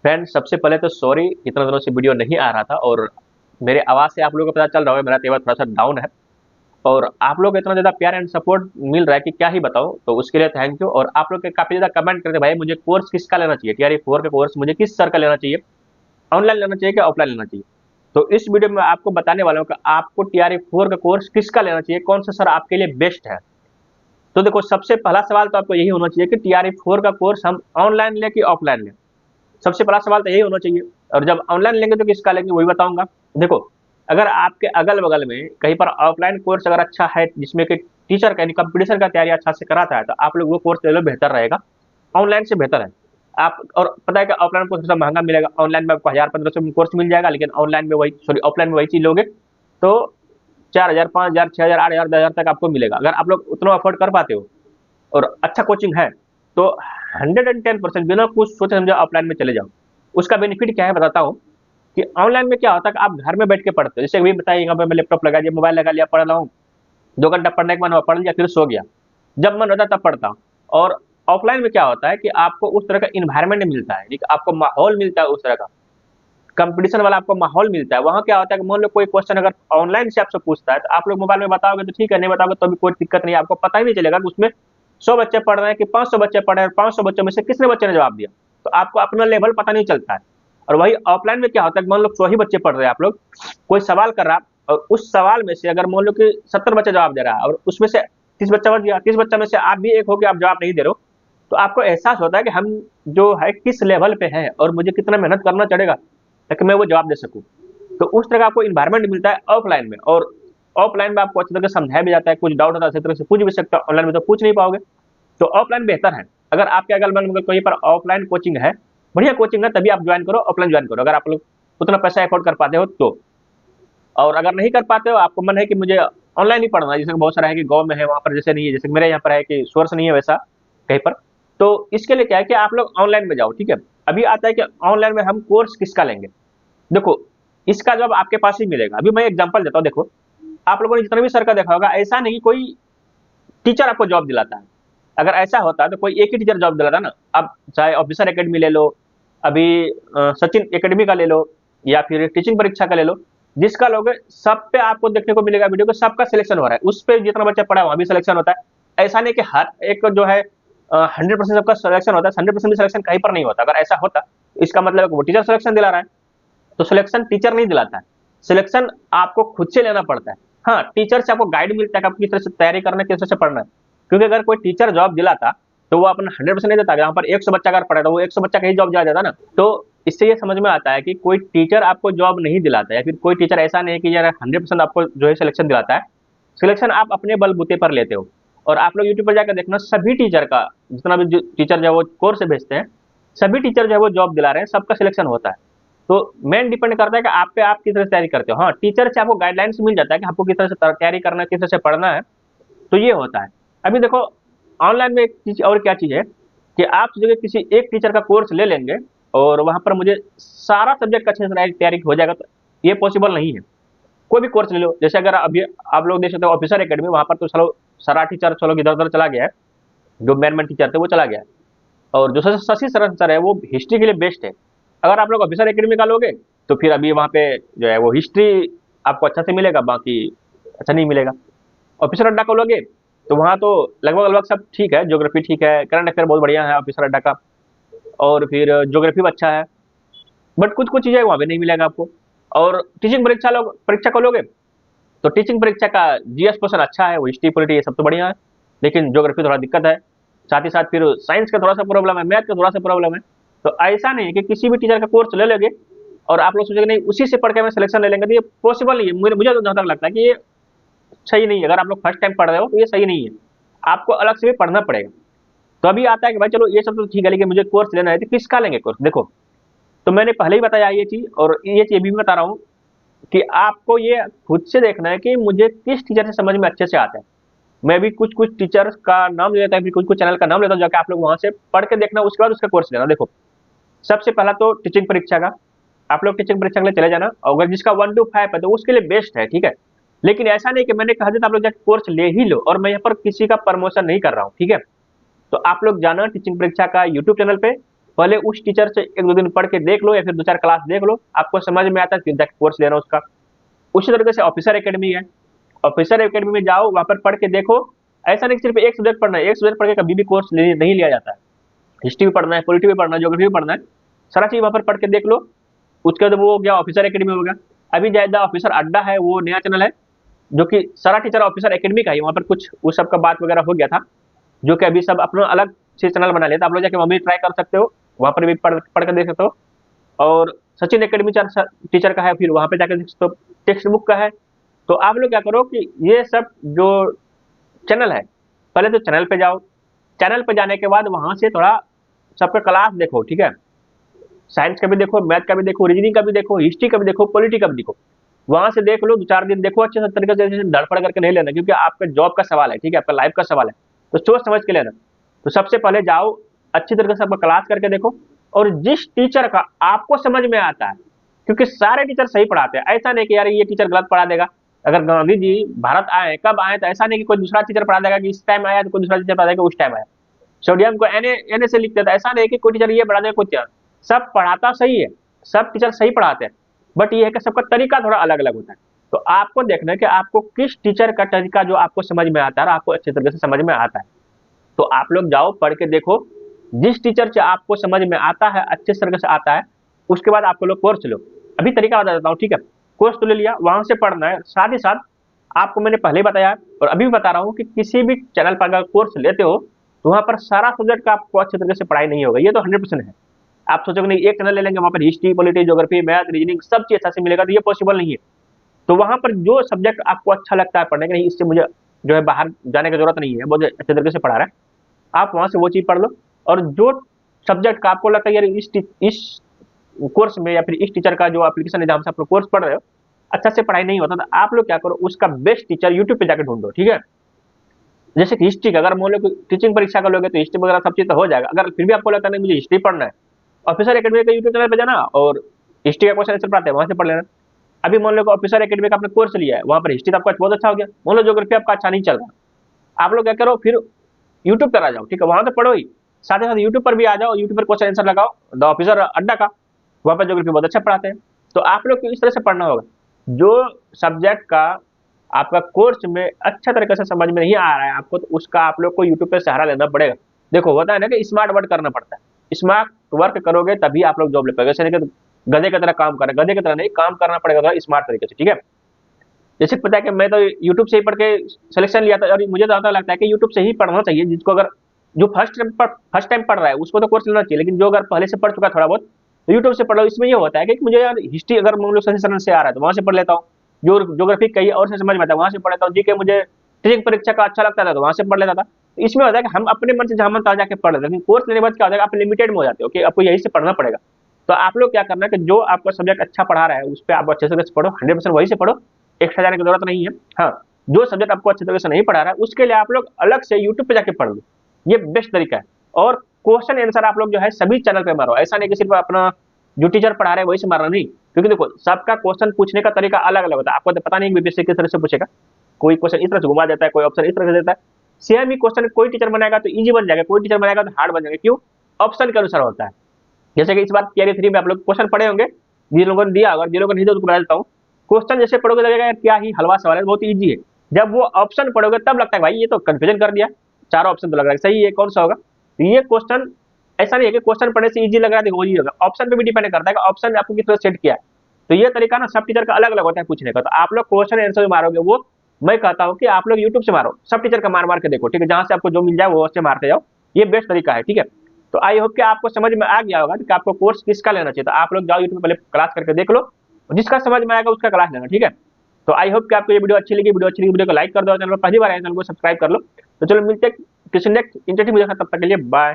Friend, सबसे पहले तो सॉरी, इतना दिनों से वीडियो नहीं आ रहा था और मेरे आवाज़ से आप लोगों को पता चल रहा होगा मेरा तेवर थोड़ा-सा डाउन है और आप लोग को इतना ज़्यादा प्यार एंड सपोर्ट मिल रहा है कि क्या ही बताऊँ, तो उसके लिए थैंक यू। और आप लोग के काफ़ी ज़्यादा कमेंट करते हैं, भाई मुझे कोर्स किसका लेना चाहिए? टीआरई 4 का कोर्स मुझे किस सर का लेना चाहिए? ऑनलाइन लेना चाहिए क्या ऑफलाइन लेना चाहिए? तो इस वीडियो में आपको बताने वाला हूँ कि आपको टीआरई 4 का कोर्स किसका लेना चाहिए? कौन सा सर आपके लिए बेस्ट है? तो देखो, सबसे पहला सवाल तो आपको यही होना चाहिए कि टीआरई 4 का कोर्स हम ऑनलाइन लें कि ऑफलाइन लें? सबसे बड़ा सवाल तो यही होना चाहिए। और जब ऑनलाइन लेंगे तो किसका लेंगे वही बताऊंगा। देखो, अगर आपके अगल बगल में कहीं पर ऑफलाइन कोर्स अगर अच्छा है जिसमें कि टीचर का कंपटीशन का तैयारी अच्छा से कराता है तो आप लोग वो कोर्स ले लो, बेहतर रहेगा। ऑनलाइन से बेहतर है। आप और पता है कि ऑफलाइन कोर्स थोड़ा महंगा मिलेगा, ऑनलाइन में आपको 1000-1500 में कोर्स मिल जाएगा, लेकिन ऑनलाइन में वही सॉरी ऑफलाइन में वही चीज लोगे तो 4000, 5000, 6000, 8000, 10000 तक आपको मिलेगा। अगर आप लोग उतना अफोर्ड कर पाते हो और अच्छा कोचिंग है तो 110% बिना कुछ सोचे समझे ऑफलाइन में चले जाओ। उसका बेनिफिट क्या है बताता हूँ कि ऑनलाइन में क्या होता है कि आप घर में बैठ के पढ़ते हो। जैसे अभी बताइए, यहाँ पे मैं लैपटॉप लगा दिया, मोबाइल लगा लिया, पढ़ रहा हूँ, 2 घंटा पढ़ने के मन हुआ पढ़ लिया, फिर सो गया। जब मन होता है तब पढ़ता हूँ। और ऑफलाइन में क्या होता है कि आपको उस तरह का इन्वायरमेंट मिलता है, आपको माहौल मिलता है उस तरह का, कंपटीशन वाला आपको माहौल मिलता है। वहाँ क्या होता है कि मान लो कोई क्वेश्चन अगर ऑनलाइन से आपसे पूछता है तो आप लोग मोबाइल में बताओगे तो ठीक है, नहीं बताओगे तो भी कोई दिक्कत नहीं, आपको पता ही नहीं चलेगा कि उसमें 100 बच्चे पढ़ रहे हैं कि 500 बच्चे पढ़ रहे हैं, 500 बच्चों में से किसने बच्चे ने जवाब दिया, तो आपको अपना लेवल पता नहीं चलता है। और वही ऑफलाइन में क्या होता है, मान लो 100 ही बच्चे पढ़ रहे हैं, आप लोग कोई सवाल कर रहा है और उस सवाल में से अगर मान लो कि 70 बच्चे जवाब दे रहा है और उसमें से 30 बच्चा बच गया, 30 बच्चा में से आप भी एक हो कि आप जवाब नहीं दे रहे हो, तो आपको एहसास होता है कि हम जो है किस लेवल पे हैं और मुझे कितना मेहनत करना चढ़ेगा ताकि मैं वो जवाब दे सकूं। तो उस तरह का आपको इन्वायरमेंट मिलता है ऑफलाइन में। और ऑफलाइन में आपको अच्छी तरह से समझाया भी जाता है, कुछ डाउट होता है अच्छी तरह से पूछ भी सकते हो, ऑनलाइन में तो पूछ नहीं पाओगे। तो ऑफलाइन बेहतर है। अगर आपके अगल बगल कहीं पर ऑफलाइन कोचिंग है, बढ़िया कोचिंग है, तभी आप ज्वाइन करो, ऑफलाइन ज्वाइन करो अगर आप लोग उतना पैसा अफोर्ड कर पाते हो तो। और अगर नहीं कर पाते हो, आपको मन है कि मुझे ऑनलाइन ही पढ़ना है, जैसे बहुत सारा है कि गाँव में है वहाँ पर जैसे नहीं है, जैसे मेरे यहाँ पर है कि सोर्स नहीं है वैसा कहीं पर, तो इसके लिए क्या है कि आप लोग ऑनलाइन में जाओ, ठीक है। अभी आता है कि ऑनलाइन में हम कोर्स किसका लेंगे। देखो, इसका जवाब आपके पास ही मिलेगा। अभी मैं एग्जांपल देता हूँ, देखो, आप लोगों ने जितना भी सर का देखा होगा, ऐसा नहीं कोई टीचर आपको जॉब दिलाता है। अगर ऐसा होता तो कोई एक ही टीचर जॉब दिलाता ना। अब चाहे ऑफिसर एकेडमी ले लो, अभी सचिन एकेडमी का ले लो, या फिर टीचिंग परीक्षा का ले लो, जिसका लोगे सब पे आपको देखने को मिलेगा वीडियो को, सबका सिलेक्शन हो रहा है, उस पे जितना बच्चा पढ़ा है वहाँ भी सिलेक्शन होता है। ऐसा नहीं कि हर एक जो है 100% सबका सिलेक्शन होता है, 100% भी सिलेक्शन कहीं पर नहीं होता। अगर ऐसा होता इसका मतलब है कि वो टीचर सिलेक्शन दिला रहा है। तो सिलेक्शन टीचर नहीं दिलाता है, सिलेक्शन आपको खुद से लेना पड़ता है। हाँ, टीचर से आपको गाइड मिलता है कि आपको किस तरह से तैयारी करना है, किस तरह से पढ़ना है। क्योंकि अगर कोई टीचर जॉब दिलाता तो वो अपना 100% नहीं देता, यहाँ पर 100 बच्चा अगर पढ़ा तो वो 100 बच्चा का ही जॉब दिला देता ना। तो इससे ये समझ में आता है कि कोई टीचर आपको जॉब नहीं दिलाता, या फिर कोई टीचर ऐसा नहीं है कि यार 100% आपको जो है सिलेक्शन दिलाता है। सिलेक्शन आप अपने बलबूते पर लेते हो। और आप लोग यूट्यूब पर जाकर देखना, सभी टीचर का जितना भी टीचर जो है वो कोर्स से भेजते हैं, सभी टीचर जो है वो जॉब दिला रहे हैं, सबका सिलेक्शन होता है। तो मेन डिपेंड करता है कि आप पे आप किस तरह से तैयारी करते हो। हाँ, टीचर से आपको गाइडलाइंस मिल जाता है कि आपको किस तरह से तैयारी करना है, किस तरह से पढ़ना है। तो ये होता है। अभी देखो, ऑनलाइन में एक चीज और क्या चीज है कि आप जगह किसी एक टीचर का कोर्स ले लेंगे और वहां पर मुझे सारा सब्जेक्ट अच्छे से तैयारी हो जाएगा, तो ये पॉसिबल नहीं है। कोई भी कोर्स ले लो, जैसे अगर अभी आप लोग देख सकते हो ऑफिसर एकेडमी, वहां पर तो चलो सारा टीचर चलो इधर उधर चला गया है, जो मेन टीचर थे वो चला गया है। और जो शशि शरण सर है वो हिस्ट्री के लिए बेस्ट है। अगर आप लोग ऑफिसर एकेडमी का लोगे तो फिर अभी वहाँ पे जो है वो हिस्ट्री आपको अच्छा से मिलेगा, बाकी अच्छा नहीं मिलेगा। ऑफिसर अड्डा का लोगे तो वहाँ तो लगभग लगभग सब ठीक है, ज्योग्राफी ठीक है, करंट अफेयर बहुत बढ़िया है ऑफिसर अड्डा का, और फिर ज्योग्राफी भी अच्छा है। बट कुछ कुछ चीज़ें वहाँ पे नहीं मिलेगा आपको। और टीचिंग परीक्षा को लोगे तो टीचिंग परीक्षा का जीएस क्वेश्चन अच्छा है, वो हिस्ट्री पॉलिटी ये सब तो बढ़िया है, लेकिन ज्योग्राफी थोड़ा दिक्कत है। साथ ही साथ फिर साइंस का थोड़ा सा प्रॉब्लम है, मैथ का थोड़ा सा प्रॉब्लम है। तो ऐसा नहीं है कि किसी भी टीचर का कोर्स ले लोगे और आप लोग सोचेंगे नहीं उसी से पढ़ के मैं सिलेक्शन ले लेंगे, तो ये पॉसिबल नहीं है। मुझे तो जहाँ तक लगता है कि ये सही नहीं है। अगर आप लोग फर्स्ट टाइम पढ़ रहे हो तो ये सही नहीं है, आपको अलग से भी पढ़ना पड़ेगा। तो अभी आता है कि भाई चलो ये सब तो ठीक है, लेकिन मुझे कोर्स लेना है तो किसका लेंगे कोर्स। देखो, तो मैंने पहले ही बताया ये चीज, और ये चीज भी बता रहा हूँ कि आपको ये खुद से देखना है कि मुझे किस टीचर से समझ में अच्छे से आता है। मैं भी कुछ कुछ टीचर्स का नाम ले लेता हूँ, फिर कुछ कुछ चैनल का नाम लेता हूँ, जाके आप लोग वहां से पढ़ के देखना, उसके बाद उसका कोर्स लेना। देखो, सबसे पहला तो टीचिंग परीक्षा का, आप लोग टीचिंग परीक्षा के लिए चले जाना, और अगर जिसका 1 to 5 है तो उसके लिए बेस्ट है, ठीक है। लेकिन ऐसा नहीं कि मैंने कहा था आप लोग जाके कोर्स ले ही लो, और मैं यहाँ पर किसी का प्रमोशन नहीं कर रहा हूँ, ठीक है। तो आप लोग जाना टीचिंग परीक्षा का यूट्यूब चैनल पे, पहले उस टीचर से 1-2 दिन पढ़ के देख लो या फिर 2-4 क्लास देख लो, आपको समझ में आता है फिर जाके कोर्स लेना उसका। उसी तरीके से ऑफिसर एकेडमी है, ऑफिसर एकेडमी में जाओ, वहाँ पर पढ़ के देखो। ऐसा नहीं कि सिर्फ एक सब्जेक्ट पढ़ना है, एक सब्जेक्ट पढ़ के कभी भी कोर्स नहीं लिया जाता है। हिस्ट्री भी पढ़ना है, पॉलिटी भी पढ़ना है, ज्योग्राफी भी पढ़ना है, सारा चीज़ वहाँ पर पढ़ के देख लो। उसके बाद वो हो गया ऑफिसर एकेडमी हो गया। अभी ज़्यादा ऑफिसर अड्डा है, वो नया चैनल है जो कि सारा टीचर ऑफिसर एकेडमी का ही, वहाँ पर कुछ उस सब का बात वगैरह हो गया था, जो कि अभी सब अपना अलग से चैनल बना लिया था। आप लोग जाके वहाँ भी ट्राई कर सकते हो, वहाँ पर भी पढ़ कर देख सकते हो। और सचिन एकेडमी टीचर का है, फिर वहाँ पे जाकर देख सकते हो। टेक्स्ट बुक का है। तो आप लोग क्या करो कि ये सब जो चैनल है, पहले तो चैनल पे जाओ। चैनल पे जाने के बाद वहाँ से थोड़ा सबका क्लास देखो, ठीक है। साइंस का भी देखो, मैथ का भी देखो, रीजनिंग का भी देखो, हिस्ट्री का भी देखो, पॉलिटी का भी देखो। वहाँ से देख लो, 2-4 दिन देखो अच्छे से तरीके से, धड़पड़ करके नहीं लेना, क्योंकि आपका जॉब का सवाल है, ठीक है, आपका लाइफ का सवाल है, तो सोच समझ के लेना। तो सबसे पहले जाओ, अच्छी तरीके से आपका क्लास करके देखो, और जिस टीचर का आपको समझ में आता है, क्योंकि सारे टीचर सही पढ़ाते हैं, ऐसा नहीं कि यार ये टीचर गलत पढ़ा देगा। अगर गांधी जी भारत आए, कब आए, तो ऐसा नहीं कि कोई दूसरा टीचर पढ़ा देगा कि इस टाइम आया, तो कोई दूसरा टीचर पढ़ा देगा उस टाइम आया। सोडियम को Na से लिख देता है, ऐसा नहीं कि कोई टीचर ये पढ़ा देगा, कोई टीचर सब पढ़ाता सही है, सब टीचर सही पढ़ाते हैं, बट ये है कि सबका तरीका थोड़ा अलग अलग होता है। तो आपको देखना है कि आपको किस टीचर का तरीका जो आपको समझ में आता है और आपको अच्छे तरीके से समझ में आता है। तो आप लोग जाओ, पढ़ के देखो, जिस टीचर से आपको समझ में आता है, अच्छे तरीके से आता है, उसके बाद आपको लोग कोर्स लो। अभी तरीका बता देता हूँ, ठीक है। कोर्स तो ले लिया, वहां से पढ़ना है, साथ ही साथ आपको मैंने पहले ही बताया और अभी भी बता रहा हूँ कि किसी भी चैनल पर अगर कोर्स लेते हो, तो वहाँ पर सारा सब्जेक्ट का आपको अच्छे तरीके से पढ़ाई नहीं होगा, ये तो 100% है। आप सोचोगे नहीं एक चैनल ले लेंगे, वहाँ पर history, polity, geography, math, reasoning सब चीज अच्छा से मिलेगा, तो ये पॉसिबल नहीं है। तो वहाँ पर जो सब्जेक्ट आपको अच्छा लगता है पढ़ने के, नहीं इससे मुझे जो है बाहर जाने की जरूरत नहीं है, बहुत अच्छे तरीके से पढ़ा रहा है, आप वहाँ से वो चीज़ पढ़ लो। और जो सब्जेक्ट का आपको लगता है यार इस कोर्स में या फिर इस टीचर का जो एप्लीकेशन है जहाँ से आप लोग कोर्स पढ़ रहे हो, अच्छा से पढ़ाई नहीं होता, तो आप लोग क्या करो, उसका बेस्ट टीचर यूट्यूब पे जाकर ढूंढो, ठीक है। जैसे कि हिस्ट्री का, अगर मान लो कि टीचिंग परीक्षा का लोगे तो हिस्ट्री वगैरह सब चीज़ तो हो जाएगा। अगर फिर भी आपको लगता है मुझे हिस्ट्री पढ़ना है, ऑफिसर एकेडमी का यूट्यूब चैनल पे जाना और हिस्ट्री का क्वेश्चन आंसर पढ़ाते हैं, वहाँ से पढ़ लेना। अभी मान लो कि ऑफिसर एकेडमी का आपने कोर्स लिया है, वहाँ पर हिस्ट्री आपका बहुत अच्छा हो गया, मान लो ज्योग्राफी आपका अच्छा नहीं चल रहा, आप लोग क्या करो, फिर यूट्यूब पर आ जाओ, ठीक है, वहां तो पढ़ो ही, साथ ही साथ यूट्यूब पर भी आ जाओ, यूट्यूब पर क्वेश्चन आंसर लगाओ, द ऑफिसर अड्डा का, वहाँ पर ज्योग्राफी बहुत अच्छा पढ़ाते हैं। तो आप लोग को इस तरह से पढ़ना होगा, जो सब्जेक्ट का आपका कोर्स में अच्छा तरीके से समझ में नहीं आ रहा है आपको, तो उसका आप लोग को यूट्यूब पे सहारा लेना पड़ेगा। देखो होता है ना कि स्मार्ट वर्क करना पड़ता है, स्मार्ट वर्क करोगे तभी आप लोग जॉब ले पाएंगे, ऐसे नहीं कि गधे की तरह काम करें, गधे की तरह नहीं, काम करना पड़ेगा थोड़ा स्मार्ट तरीके से, ठीक है। जैसे पता है कि मैं तो यूट्यूब से ही पढ़ के सिलेक्शन लिया था, और मुझे तो ऐसा लगता है कि यूट्यूब से ही पढ़ना चाहिए, जिसको अगर जो फर्स्ट टाइम पढ़ रहा है उसको तो कोर्स लेना चाहिए, लेकिन जो अगर पहले से पढ़ चुका है थोड़ा बहुत, तो यूट्यूब से पढ़ लो। इसमें ये होता है कि मुझे यार हिस्ट्री अगर मान लो सही सरल से आ रहा है तो वहाँ से पढ़ लेता हूँ, जो ज्योग्राफी कहीं और से समझ में आता है वहाँ से पढ़ लेता हूँ, जीके मुझे टीचिंग परीक्षा का अच्छा लगता था तो वहाँ से पढ़ लेता था। तो इसमें होता है कि हम अपने मन से जहाँ मन तहाँ जाके पढ़ लेते हैं, लेकिन कोर्स लेने के बाद क्या होता है, आप लिमिटेड में हो जाते हो कि आपको यही से पढ़ना पड़ेगा। तो आप लोग क्या करना है कि जो आपका सब्जेक्ट अच्छा पढ़ा रहा है उस पर आप अच्छे से पढ़ो, 100% वही से पढ़ो, एक्स्ट्रा जाने की जरूरत नहीं है। हाँ, जो सब्जेक्ट आपको अच्छे तरीके से नहीं पढ़ा रहा है उसके लिए आप लोग अलग से यूट्यूब पे जाके पढ़ लो, ये बेस्ट तरीका है। और क्वेश्चन आंसर आप लोग जो है सभी चैनल पे मारो, ऐसा नहीं कि सिर्फ अपना जो टीचर पढ़ा रहे हैं वही से मारना नहीं, क्योंकि देखो सबका क्वेश्चन पूछने का तरीका अलग अलग होता है, आपको तो पता नहीं बीपीएससी किस तरह से पूछेगा, कोई क्वेश्चन इस तरह से घुमा देता है, कोई ऑप्शन इस तरह से देता है। सेम ही क्वेश्चन कोई टीचर बनाएगा तो इजी बन जाएगा, कोई टीचर बनाएगा तो हार्ड बन जाएगा, क्यों, ऑप्शन के अनुसार होता है। जैसे कि इस बार थियरी 3 में आप लोग क्वेश्चन पढ़े होंगे, जिन लोगों ने दिया, अगर जिन लोगों ने नहीं दिया तो बता देता हूँ। क्वेश्चन जैसे पढ़ोगे लगेगा यार क्या ही हलवा सवाल है, बहुत इजी है। जब वो ऑप्शन पढ़ोगे तब लगता है भाई ये तो कंफ्यूजन कर दिया, चारों ऑप्शन तो लग रहा है सही है, कौन सा होगा। तो ये क्वेश्चन ऐसा नहीं है कि क्वेश्चन पढ़ने से इजी लग रहा है वो ही होगा, ऑप्शन पे भी डिपेंड करता है कि ऑप्शन आपको किस तरह सेट किया है। तो ये तरीका ना सब टीचर का अलग अलग होता है पूछने का। तो आप लोग क्वेश्चन आंसर मारोगे, वो मैं कहता हूँ कि आप लोग यूट्यूब से मारो, सब टीचर का मार मार के देखो, ठीक है, जहां से आपको जो मिल जाए वो उससे मारते जाओ, ये बेस्ट तरीका है, ठीक है। तो आई होप कि आपको समझ में आ गया होगा कि आपको कोर्स किसका लेना चाहिए। तो आप लोग जाओ यूट्यूब पे पहले क्लास करके देख लो, जिसका समझ में आएगा उसका क्लास लेना, ठीक है। तो आई होप कि आपको ये वीडियो अच्छी लगी, वीडियो को लाइक कर दो, चैनल पर पहली बार आए चैनल को सब्सक्राइब कर लो। तो चलो मिलते हैं किसी नेक्स्ट इंटरेस्टिंग वीडियो के साथ, तब तक के लिए बाय।